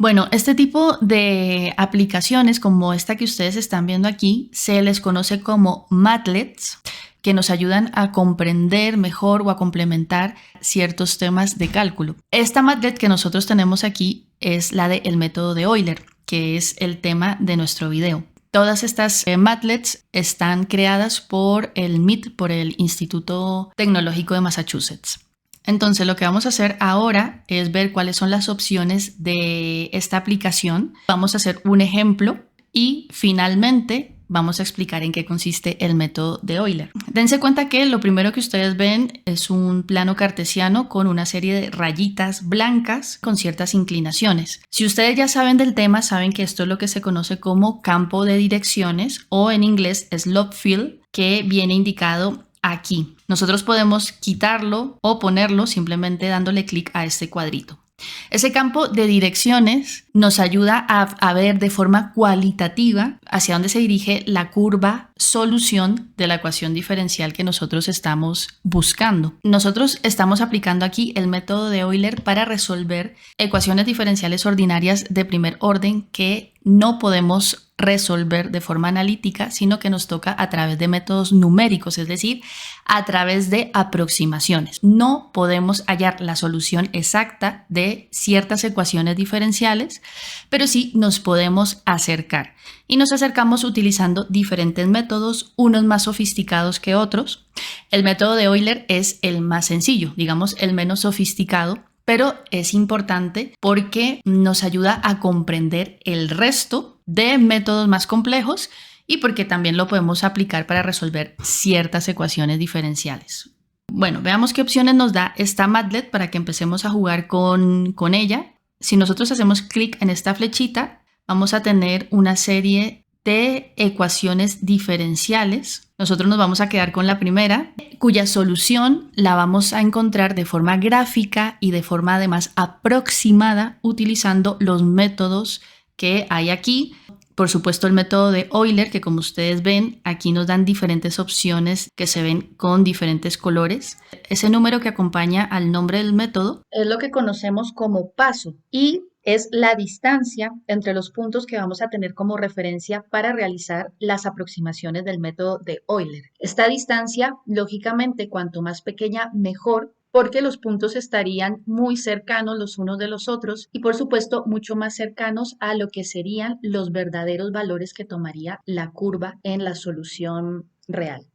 Bueno, este tipo de aplicaciones como esta que ustedes están viendo aquí se les conoce como Madlets, que nos ayudan a comprender mejor o a complementar ciertos temas de cálculo. Esta Madlet que nosotros tenemos aquí es la del método de Euler, que es el tema de nuestro video. Todas estas Madlets están creadas por el MIT, por el Instituto Tecnológico de Massachusetts. Entonces lo que vamos a hacer ahora es ver cuáles son las opciones de esta aplicación. Vamos a hacer un ejemplo y finalmente vamos a explicar en qué consiste el método de Euler. Dense cuenta que lo primero que ustedes ven es un plano cartesiano con una serie de rayitas blancas con ciertas inclinaciones. Si ustedes ya saben del tema, saben que esto es lo que se conoce como campo de direcciones o en inglés slope field, que viene indicado aquí. Nosotros podemos quitarlo o ponerlo simplemente dándole clic a este cuadrito. Ese campo de direcciones nos ayuda a ver de forma cualitativa hacia dónde se dirige la curva solución de la ecuación diferencial que nosotros estamos buscando. Nosotros estamos aplicando aquí el método de Euler para resolver ecuaciones diferenciales ordinarias de primer orden que no podemos resolver de forma analítica, sino que nos toca a través de métodos numéricos, es decir, a través de aproximaciones. No podemos hallar la solución exacta de ciertas ecuaciones diferenciales, pero sí nos podemos acercar. Y nos acercamos utilizando diferentes métodos, unos más sofisticados que otros. El método de Euler es el más sencillo, digamos el menos sofisticado, pero es importante porque nos ayuda a comprender el resto de métodos más complejos y porque también lo podemos aplicar para resolver ciertas ecuaciones diferenciales. Bueno, veamos qué opciones nos da esta Madlet para que empecemos a jugar con ella. Si nosotros hacemos clic en esta flechita, vamos a tener una serie de ecuaciones diferenciales. Nosotros nos vamos a quedar con la primera, cuya solución la vamos a encontrar de forma gráfica y de forma además aproximada utilizando los métodos que hay aquí. Por supuesto, el método de Euler, que como ustedes ven, aquí nos dan diferentes opciones que se ven con diferentes colores. Ese número que acompaña al nombre del método es lo que conocemos como paso y es la distancia entre los puntos que vamos a tener como referencia para realizar las aproximaciones del método de Euler. Esta distancia, lógicamente, cuanto más pequeña, mejor, porque los puntos estarían muy cercanos los unos de los otros y por supuesto mucho más cercanos a lo que serían los verdaderos valores que tomaría la curva en la solución real.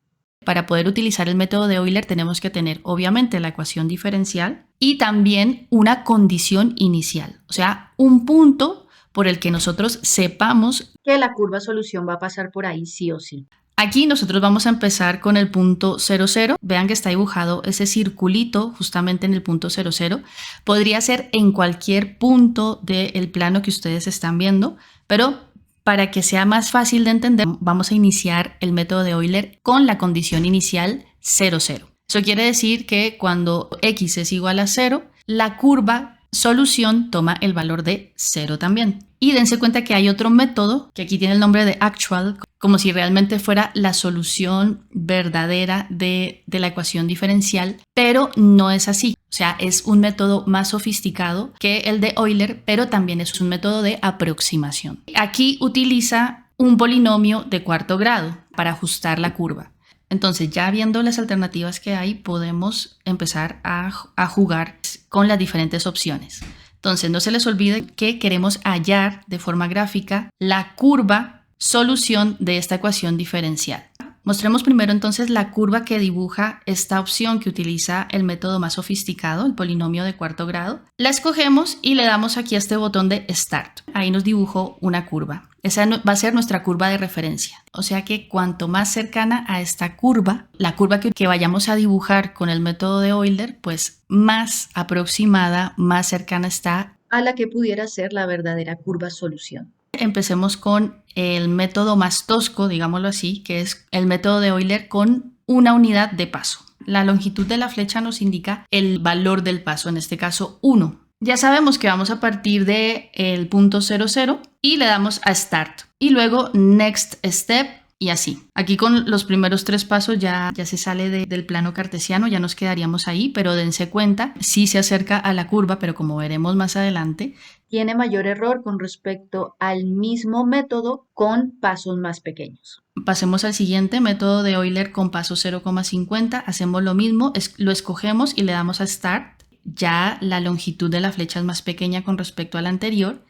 Para poder utilizar el método de Euler tenemos que tener obviamente la ecuación diferencial y también una condición inicial, o sea, un punto por el que nosotros sepamos que la curva solución va a pasar por ahí sí o sí. Aquí nosotros vamos a empezar con el punto 0, 0. Vean que está dibujado ese circulito justamente en el punto 0, 0. Podría ser en cualquier punto del plano que ustedes están viendo, pero para que sea más fácil de entender, vamos a iniciar el método de Euler con la condición inicial 0, 0. Eso quiere decir que cuando x es igual a 0, la curva solución toma el valor de 0 también. Y dense cuenta que hay otro método que aquí tiene el nombre de actual, como si realmente fuera la solución verdadera de la ecuación diferencial, pero no es así. O sea, es un método más sofisticado que el de Euler, pero también es un método de aproximación. Aquí utiliza un polinomio de cuarto grado para ajustar la curva. Entonces, ya viendo las alternativas que hay, podemos empezar a jugar con las diferentes opciones. Entonces, no se les olvide que queremos hallar de forma gráfica la curva solución de esta ecuación diferencial. Mostremos primero entonces la curva que dibuja esta opción que utiliza el método más sofisticado, el polinomio de cuarto grado. La escogemos y le damos aquí a este botón de Start. Ahí nos dibujó una curva. Esa va a ser nuestra curva de referencia. O sea que cuanto más cercana a esta curva, la curva que vayamos a dibujar con el método de Euler, pues más aproximada, más cercana está a la que pudiera ser la verdadera curva solución. Empecemos con el método más tosco, digámoslo así, que es el método de Euler con una unidad de paso. La longitud de la flecha nos indica el valor del paso, en este caso 1. Ya sabemos que vamos a partir del punto 0, 0 y le damos a Start y luego Next Step y así. Aquí con los primeros 3 pasos ya se sale del plano cartesiano, ya nos quedaríamos ahí, pero dense cuenta, sí se acerca a la curva, pero como veremos más adelante, tiene mayor error con respecto al mismo método con pasos más pequeños. Pasemos al siguiente método de Euler con paso 0,50. Hacemos lo mismo, lo escogemos y le damos a Start. Ya la longitud de la flecha es más pequeña con respecto a la anterior.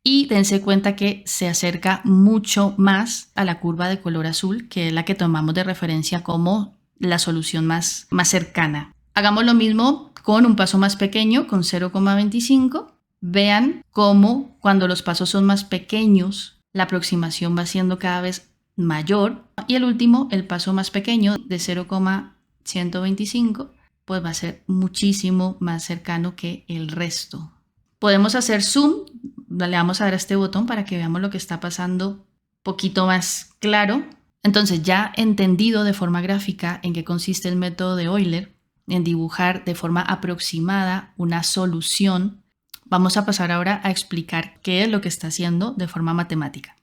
Y dense cuenta que se acerca mucho más a la curva de color azul, que es la que tomamos de referencia como la solución más cercana. Hagamos lo mismo con un paso más pequeño, con 0,25. Vean cómo cuando los pasos son más pequeños, la aproximación va siendo cada vez mayor. Y el último, el paso más pequeño de 0,125, pues va a ser muchísimo más cercano que el resto. Podemos hacer zoom, le vamos a dar a este botón para que veamos lo que está pasando poquito más claro. Entonces, ya entendido de forma gráfica en qué consiste el método de Euler, en dibujar de forma aproximada una solución, vamos a pasar ahora a explicar qué es lo que está haciendo de forma matemática.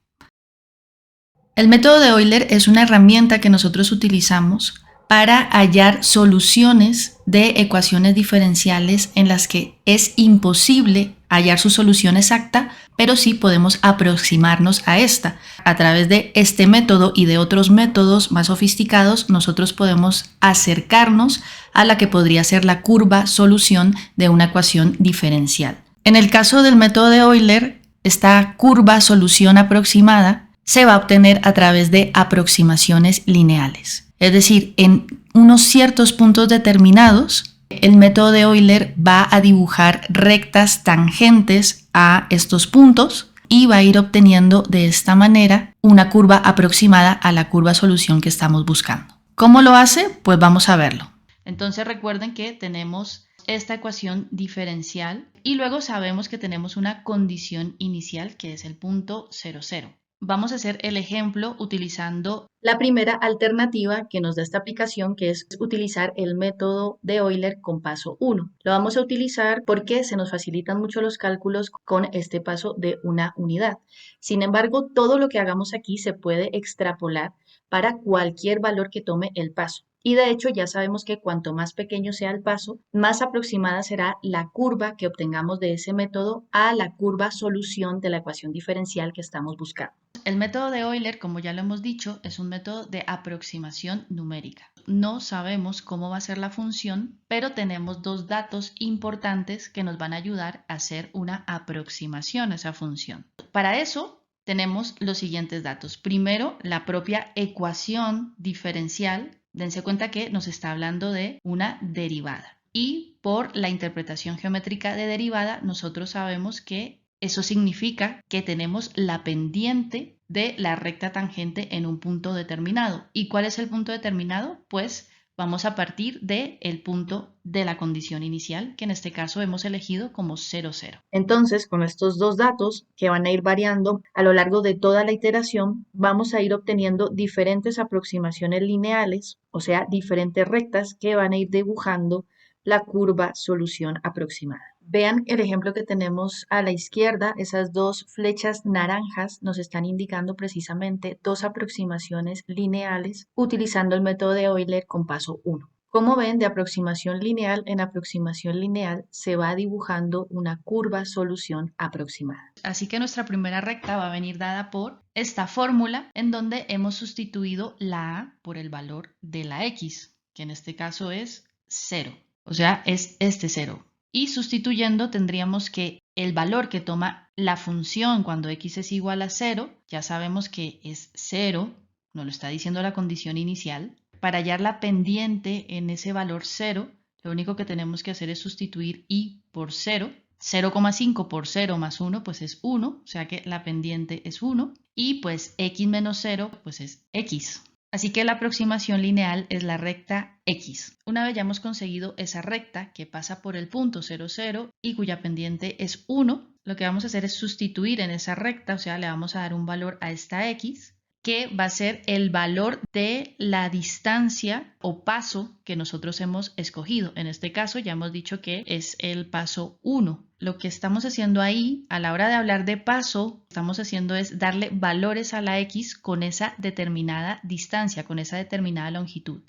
El método de Euler es una herramienta que nosotros utilizamos para hallar soluciones de ecuaciones diferenciales en las que es imposible hallar su solución exacta, pero sí podemos aproximarnos a esta. A través de este método y de otros métodos más sofisticados, nosotros podemos acercarnos a la que podría ser la curva solución de una ecuación diferencial. En el caso del método de Euler, esta curva solución aproximada se va a obtener a través de aproximaciones lineales. Es decir, en unos ciertos puntos determinados, el método de Euler va a dibujar rectas tangentes a estos puntos y va a ir obteniendo de esta manera una curva aproximada a la curva solución que estamos buscando. ¿Cómo lo hace? Pues vamos a verlo. Entonces recuerden que tenemos esta ecuación diferencial y luego sabemos que tenemos una condición inicial que es el punto 0, 0. Vamos a hacer el ejemplo utilizando la primera alternativa que nos da esta aplicación, que es utilizar el método de Euler con paso 1. Lo vamos a utilizar porque se nos facilitan mucho los cálculos con este paso de una unidad. Sin embargo, todo lo que hagamos aquí se puede extrapolar para cualquier valor que tome el paso. Y de hecho ya sabemos que cuanto más pequeño sea el paso, más aproximada será la curva que obtengamos de ese método a la curva solución de la ecuación diferencial que estamos buscando. El método de Euler, como ya lo hemos dicho, es un método de aproximación numérica. No sabemos cómo va a ser la función, pero tenemos dos datos importantes que nos van a ayudar a hacer una aproximación a esa función. Para eso tenemos los siguientes datos. Primero, la propia ecuación diferencial. Dense cuenta que nos está hablando de una derivada. Y por la interpretación geométrica de derivada, nosotros sabemos que eso significa que tenemos la pendiente de la recta tangente en un punto determinado. ¿Y cuál es el punto determinado? Pues vamos a partir del punto de la condición inicial, que en este caso hemos elegido como 0, 0. Entonces, con estos dos datos que van a ir variando a lo largo de toda la iteración, vamos a ir obteniendo diferentes aproximaciones lineales, o sea, diferentes rectas que van a ir dibujando la curva solución aproximada. Vean el ejemplo que tenemos a la izquierda, esas dos flechas naranjas nos están indicando precisamente dos aproximaciones lineales utilizando el método de Euler con paso 1. Como ven, de aproximación lineal en aproximación lineal se va dibujando una curva solución aproximada. Así que nuestra primera recta va a venir dada por esta fórmula en donde hemos sustituido la a por el valor de la x, que en este caso es 0. O sea, es este 0. Y sustituyendo tendríamos que el valor que toma la función cuando x es igual a 0, ya sabemos que es 0, nos lo está diciendo la condición inicial. Para hallar la pendiente en ese valor 0, lo único que tenemos que hacer es sustituir y por 0. 0,5 por 0 más 1 pues es 1, o sea que la pendiente es 1. Y pues x menos 0 pues es x. Así que la aproximación lineal es la recta x. Una vez ya hemos conseguido esa recta que pasa por el punto 0, 0 y cuya pendiente es 1, lo que vamos a hacer es sustituir en esa recta, o sea, le vamos a dar un valor a esta x, que va a ser el valor de la distancia o paso que nosotros hemos escogido. En este caso ya hemos dicho que es el paso 1. Lo que estamos haciendo ahí, a la hora de hablar de paso, estamos haciendo es darle valores a la x con esa determinada distancia, con esa determinada longitud.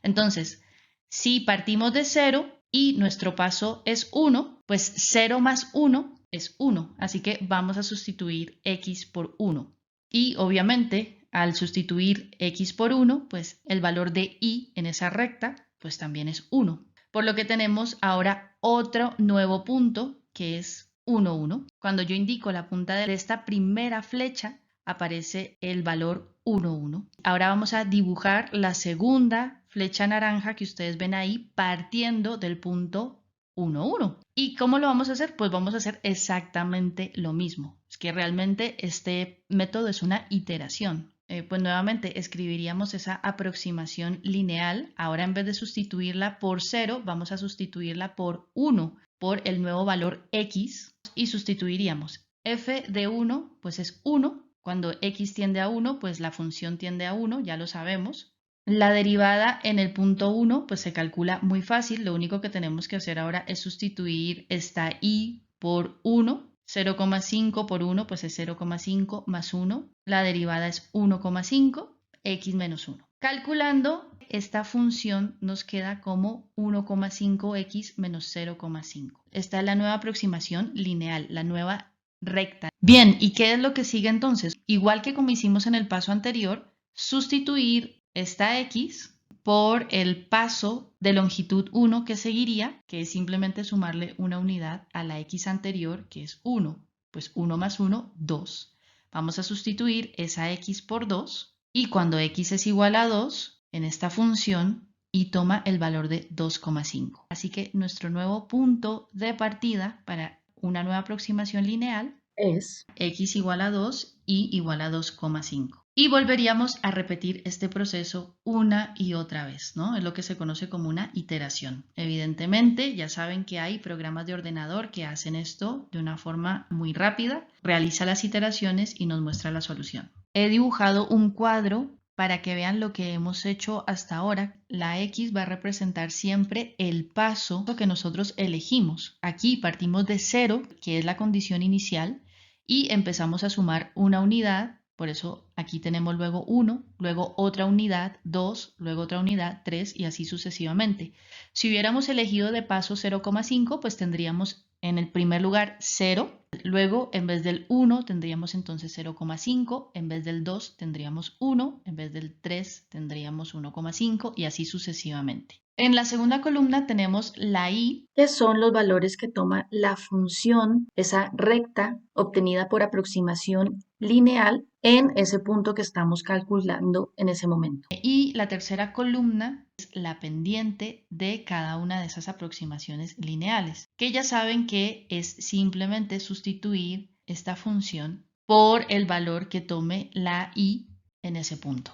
Entonces, si partimos de 0 y nuestro paso es 1, pues 0 más 1 es 1, así que vamos a sustituir x por 1. Y obviamente, al sustituir x por 1, pues el valor de y en esa recta, pues también es 1. Por lo que tenemos ahora otro nuevo punto que es 1, 1. Cuando yo indico la punta de esta primera flecha, aparece el valor 1, 1. Ahora vamos a dibujar la segunda flecha naranja que ustedes ven ahí partiendo del punto 1, 1. ¿Y cómo lo vamos a hacer? Pues vamos a hacer exactamente lo mismo. Es que realmente este método es una iteración. Pues nuevamente escribiríamos esa aproximación lineal. Ahora en vez de sustituirla por 0, vamos a sustituirla por 1, por el nuevo valor x, y sustituiríamos f de 1, pues es 1. Cuando x tiende a 1, pues la función tiende a 1, ya lo sabemos. La derivada en el punto 1 pues se calcula muy fácil, lo único que tenemos que hacer ahora es sustituir esta y por 1, 0,5 por 1 pues es 0,5 más 1, la derivada es 1,5, x menos 1. Calculando esta función nos queda como 1,5x menos 0,5. Esta es la nueva aproximación lineal, la nueva recta. Bien, ¿y qué es lo que sigue entonces? Igual que como hicimos en el paso anterior, sustituir esta x por el paso de longitud 1 que seguiría, que es simplemente sumarle una unidad a la x anterior, que es 1. Pues 1 más 1, 2. Vamos a sustituir esa x por 2 y cuando x es igual a 2, en esta función, y toma el valor de 2,5. Así que nuestro nuevo punto de partida para una nueva aproximación lineal es x igual a 2 y igual a 2,5. Y volveríamos a repetir este proceso una y otra vez, ¿no? Es lo que se conoce como una iteración. Evidentemente, ya saben que hay programas de ordenador que hacen esto de una forma muy rápida, realiza las iteraciones y nos muestra la solución. He dibujado un cuadro para que vean lo que hemos hecho hasta ahora. La X va a representar siempre el paso que nosotros elegimos. Aquí partimos de 0, que es la condición inicial, y empezamos a sumar una unidad. Por eso aquí tenemos luego 1, luego otra unidad, 2, luego otra unidad, 3 y así sucesivamente. Si hubiéramos elegido de paso 0,5, pues tendríamos en el primer lugar 0, luego en vez del 1 tendríamos entonces 0,5, en vez del 2 tendríamos 1, en vez del 3 tendríamos 1,5 y así sucesivamente. En la segunda columna tenemos la y, que son los valores que toma la función, esa recta obtenida por aproximación lineal en ese punto que estamos calculando en ese momento. y la tercera columna es la pendiente de cada una de esas aproximaciones lineales, que ya saben que es simplemente sustituir esta función por el valor que tome la y en ese punto.